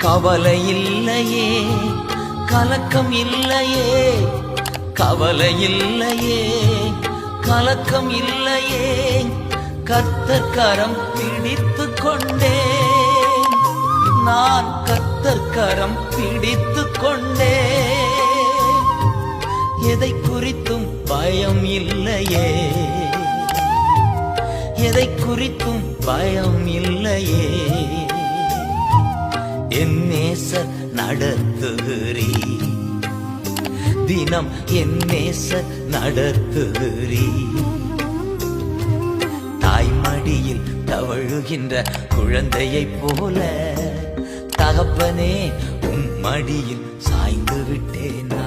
கவலை இல்லையே, கலக்கம் இல்லையே, கவலை இல்லையே, கலக்கம் இல்லையே, கர்த்தர் கரம் பிடித்துக் கொண்டேன், நான் கர்த்தர் கரம் பிடித்துக் கொண்டேன். எதை குறித்தும் பயம் இல்லையே, எதை குறித்தும் பயம் இல்லையே, என் நேசர் நடத்துகிறீ, தினம் என் நேசர் நடத்துகிறீ. தாய்மடியில் தவழுகின்ற குழந்தையைப் போல தகப்பனே உன் மடியில் சாய்ந்து விட்டேனா.